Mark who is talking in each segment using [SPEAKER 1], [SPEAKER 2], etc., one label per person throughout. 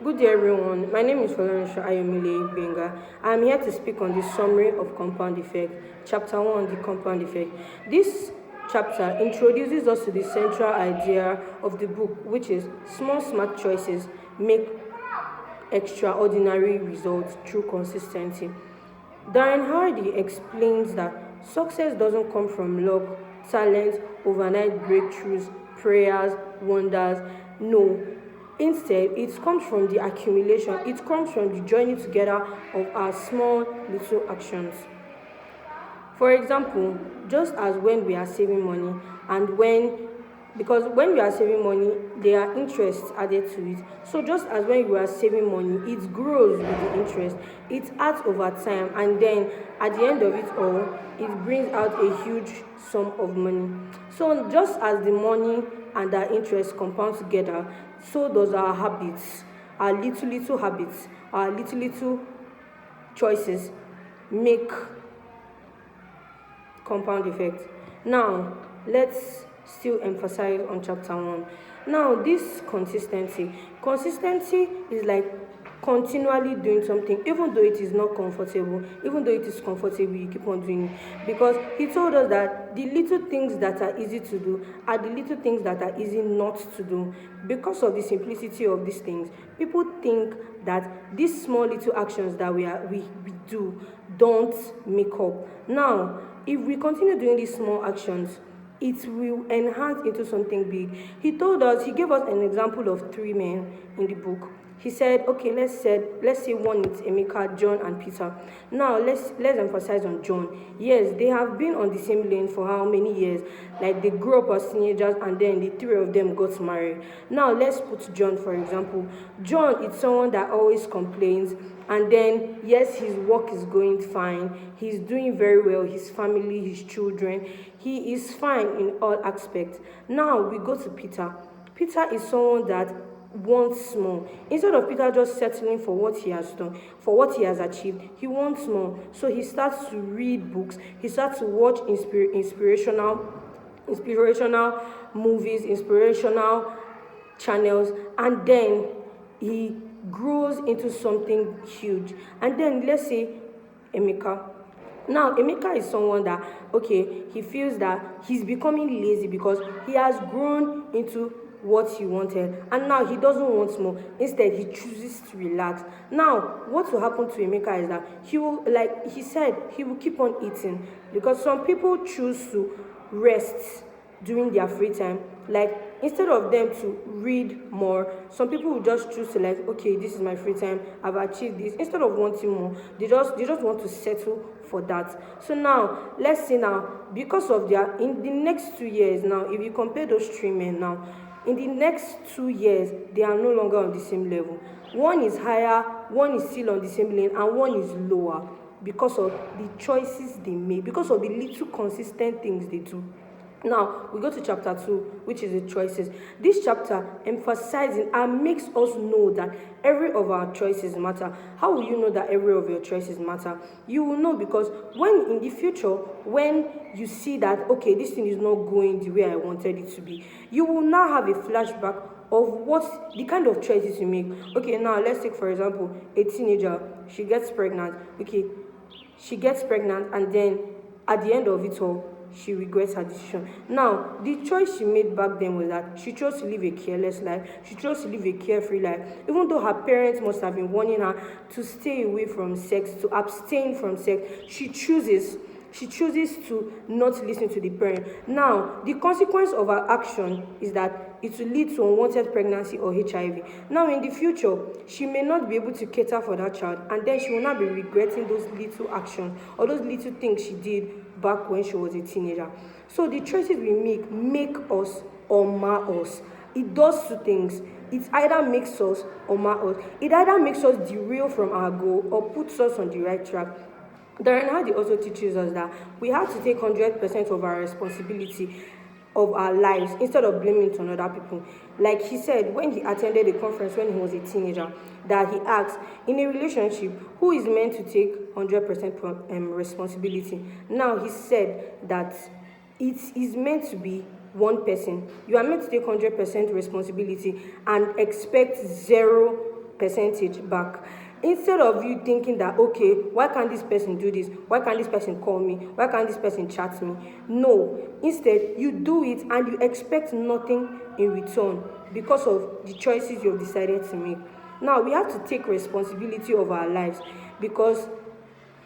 [SPEAKER 1] Good day, everyone. My name is Florence Ayomile Benga. I'm here to speak on the summary of compound effect, chapter 1, the compound effect. This chapter introduces us to the central idea of the book, which is small, smart choices make extraordinary results through consistency. Darren Hardy explains that success doesn't come from luck, talent, overnight breakthroughs, prayers, wonders. No. Instead, it comes from the accumulation, it comes from the journey together of our small little actions. For example, just as when we are saving money and because when we are saving money, there are interests added to it. So just as when you are saving money, it grows with the interest, it adds over time, and then at the end of it all, it brings out a huge sum of money. So just as the money and our interest compound together, so does our habits, our little habits, our little choices make compound effect. Now, let's still emphasize on chapter 1. Now, this consistency is like continually doing something, even though it is not comfortable, even though it is comfortable, you keep on doing it. Because he told us that the little things that are easy to do are the little things that are easy not to do. Because of the simplicity of these things, people think that these small little actions that we do don't make up. Now, if we continue doing these small actions, it will enhance into something big. He gave us an example of 3 men in the book. He said, okay, let's say one is Emeka, John, and Peter. Now let's emphasize on John. Yes, they have been on the same lane for how many years? Like they grew up as teenagers and then the 3 of them got married. Now let's put John, for example. John is someone that always complains, and then yes, his work is going fine. He's doing very well, his family, his children. He is fine in all aspects. Now we go to Peter. Peter is someone that wants more. Instead of Peter just settling for what he has done, for what he has achieved, he wants more. So he starts to read books, he starts to watch inspirational movies, inspirational channels, and then he grows into something huge. And then let's say Emeka. Now, Emeka is someone that, he feels that he's becoming lazy because he has grown into what he wanted, and now he doesn't want more. Instead, he chooses to relax. Now, what will happen to Emeka is that he will, like he said, he will keep on eating, because some people choose to rest during their free time. Like, instead of them to read more, some people will just choose to, like, okay, this is my free time, I've achieved this. Instead of wanting more, they just want to settle for that. So now, let's see now, because of in the next 2 years now, if you compare those 3 men now, in the next 2 years, they are no longer on the same level. One is higher, one is still on the same lane, and one is lower because of the choices they make, because of the little consistent things they do. Now, we go to chapter 2, which is the choices. This chapter emphasizes and makes us know that every of our choices matter. How will you know that every of your choices matter? You will know because when in the future, when you see that, okay, this thing is not going the way I wanted it to be, you will now have a flashback of what the kind of choices you make. Okay, now let's take, for example, a teenager. She gets pregnant. Okay, she gets pregnant, and then at the end of it all, she regrets her decision. Now, the choice she made back then was that she chose to live a careless life. She chose to live a carefree life. Even though her parents must have been warning her to stay away from sex, to abstain from sex, she chooses to not listen to the parent. Now, the consequence of her action is that it will lead to unwanted pregnancy or HIV. Now, in the future, she may not be able to cater for that child, and then she will not be regretting those little actions or those little things she did back when she was a teenager. So the choices we make us or mar us. It does 2 things. It either makes us or mar us. It either makes us derail from our goal or puts us on the right track. Darren Hardy also teaches us that we have to take 100% of our responsibility of our lives instead of blaming it on other people. Like he said when he attended a conference when he was a teenager, that he asked, in a relationship, who is meant to take 100% responsibility? Now he said that it is meant to be one person. You are meant to take 100% responsibility and expect zero percentage back. Instead of you thinking that, okay, why can't this person do this? Why can't this person call me? Why can't this person chat me? No. Instead, you do it and you expect nothing in return because of the choices you've decided to make. Now, we have to take responsibility of our lives because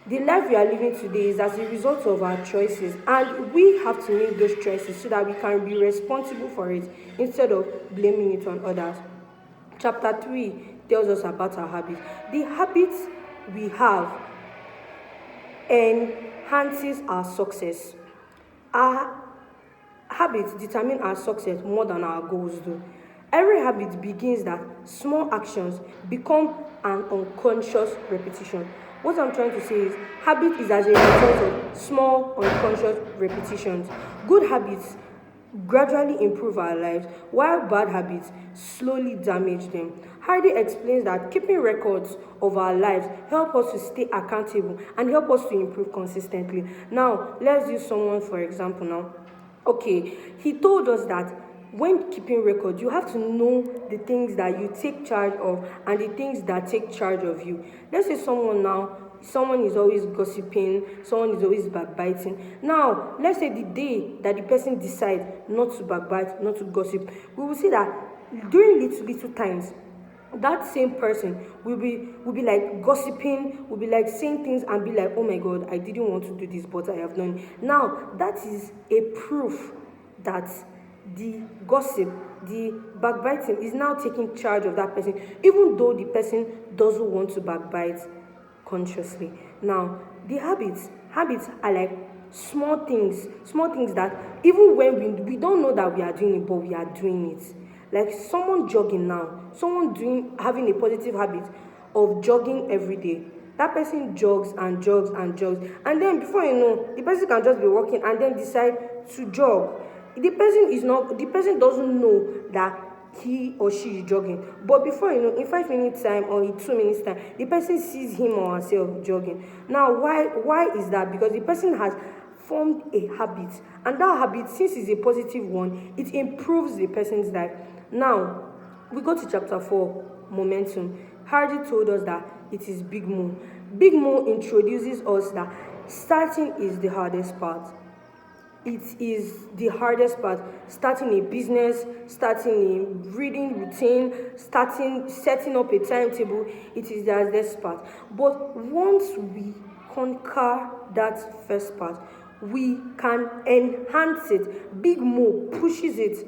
[SPEAKER 1] the life we are living today is as a result of our choices, and we have to make those choices so that we can be responsible for it instead of blaming it on others. Chapter 3 tells us about our habits. The habits we have enhances our success. Our habits determine our success more than our goals do. Every habit begins that small actions become an unconscious repetition. What I'm trying to say is, habit is as a result of small unconscious repetitions. Good habits gradually improve our lives, while bad habits slowly damage them. Hardy explains that keeping records of our lives help us to stay accountable and help us to improve consistently. Now, let's use someone for example now. Okay, he told us that when keeping records, you have to know the things that you take charge of and the things that take charge of you. Let's say someone is always gossiping, someone is always backbiting. Now, let's say the day that the person decides not to backbite, not to gossip, we will see that during little times, that same person will be like gossiping, will be like saying things and be like, oh my god, I didn't want to do this, but I have done it. Now, that is a proof that the gossip, the backbiting is now taking charge of that person, even though the person doesn't want to backbite consciously. Now, the habits are like small things that even when we don't know that we are doing it, but we are doing it. Like someone jogging now, having a positive habit of jogging every day. That person jogs and jogs and jogs, and then before you know, the person can just be walking and then decide to jog. The person doesn't know that he or she is jogging, but before you know, in 5 minutes time or in 2 minutes time, the person sees him or herself jogging. Now, why is that? Because the person has formed a habit, and that habit, since it's a positive one, it improves the person's life. Now, we go to chapter 4, momentum. Hardy told us that it is Big Mo. Big Mo introduces us that starting is the hardest part. It is the hardest part. Starting a business, starting a reading routine, setting up a timetable, it is the hardest part. But once we conquer that first part, we can enhance it. Big Mo pushes it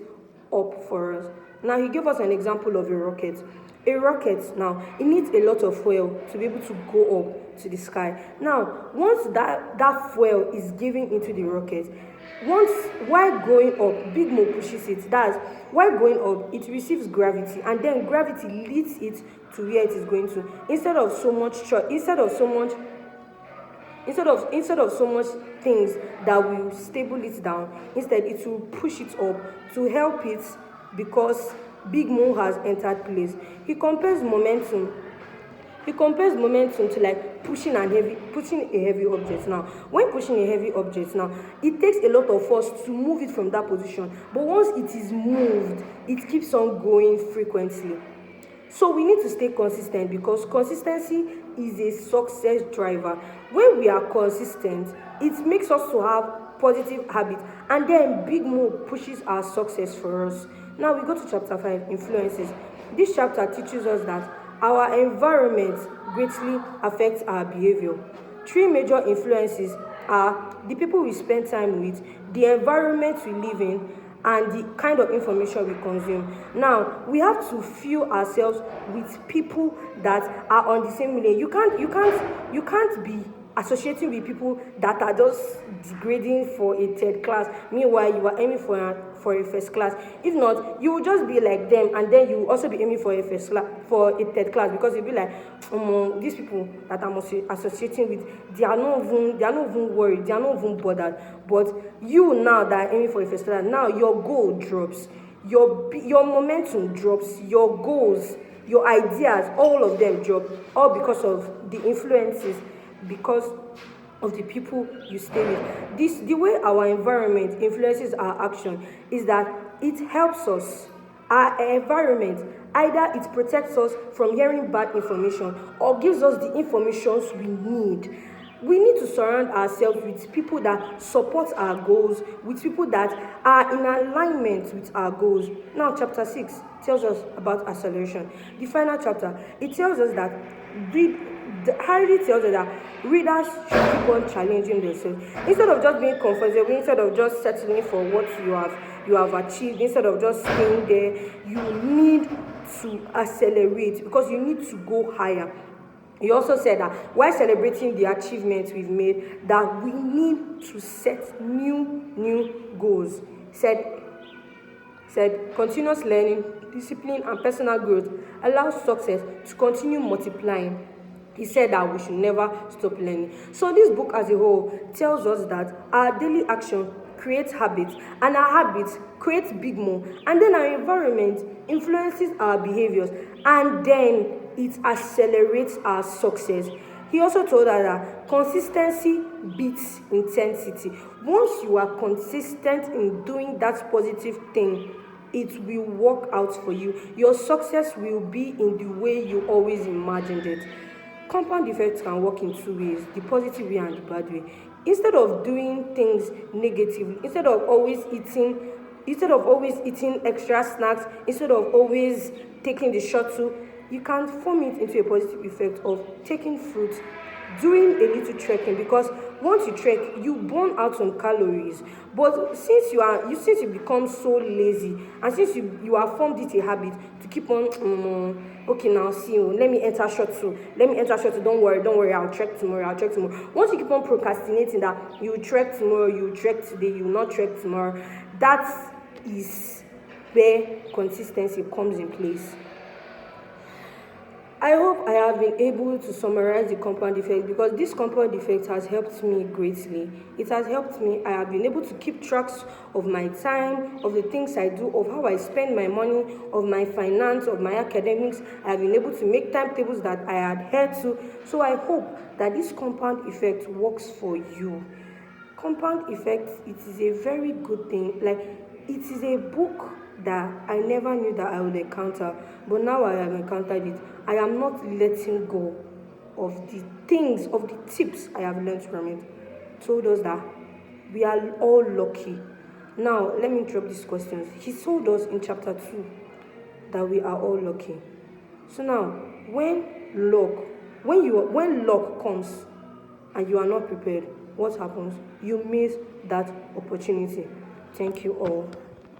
[SPEAKER 1] up for us. Now, he gave us an example of a rocket. A rocket, now, it needs a lot of fuel to be able to go up to the sky. Now, once that fuel is given into the rocket, while going up, Big Mo pushes it. That's while going up, it receives gravity, and then gravity leads it to where it is going to. Instead of so much things that will stable it down, instead it will push it up to help it, because Big Mo has entered place. He compares momentum to like pushing a heavy object. Now, when pushing a heavy object, now it takes a lot of force to move it from that position, but once it is moved, it keeps on going frequently. So we need to stay consistent, because consistency is a success driver. When we are consistent, it makes us to have positive habits, and then Big Mo pushes our success for us. Now we go to chapter 5, influences. This chapter teaches us that our environment greatly affects our behavior. 3 major influences are the people we spend time with, the environment we live in, and the kind of information we consume. Now, we have to fill ourselves with people that are on the same lane. You can't be associating with people that are just degrading for a third class, meanwhile you are aiming for a first class. If not, you will just be like them, and then you will also be aiming for a third class, because you'll be like, these people that I'm associating with, they are not even worried, they are not even bothered. But you now that are aiming for a first class, now your goal drops, your momentum drops, your goals, your ideas, all of them drop, all because of the influences, because of the people you stay with. The way our environment influences our action is that it helps us. Our environment Either it protects us from hearing bad information or gives us the information we need. We need to surround ourselves with people that support our goals, with people that are in alignment with our goals. Now, chapter 6 tells us about acceleration. The final chapter, it tells us that Harry tells us that readers should keep on challenging themselves. Instead of just being comfortable, instead of just settling for what you have achieved, instead of just staying there, you need to accelerate because you need to go higher. He also said that while celebrating the achievements we've made, that we need to set new goals. Said continuous learning, discipline, and personal growth allows success to continue multiplying. He said that we should never stop learning. So this book as a whole tells us that our daily action creates habits, and our habits create big more, and then our environment influences our behaviors, and then it accelerates our success. He also told us that consistency beats intensity. Once you are consistent in doing that positive thing, it will work out for you. Your success will be in the way you always imagined it. Compound effects can work in two ways, the positive way and the bad way. Instead of doing things negatively, instead of always eating extra snacks, instead of always taking the shuttle, you can form it into a positive effect of taking fruit, doing a little trekking, because once you trek, you burn out some calories. But since you become so lazy, and since you have formed it a habit to keep on, okay, now see you, let me enter shuttle, don't worry, I'll trek tomorrow. Once you keep on procrastinating that you trek tomorrow, you trek today, you will not trek tomorrow, that is where consistency comes in place. I hope I have been able to summarize the compound effect, because this compound effect has helped me greatly. It has helped me. I have been able to keep tracks of my time, of the things I do, of how I spend my money, of my finance, of my academics. I have been able to make timetables that I adhere to. So I hope that this compound effect works for you. Compound effect, it is a very good thing. Like, it is a book that I never knew that I would encounter, but now I have encountered it. I am not letting go of the things, of the tips I have learned from it. Told us that we are all lucky. Now, let me drop these questions. He told us in chapter 2 that we are all lucky. So now, when luck comes and you are not prepared, what happens? You miss that opportunity. Thank you all.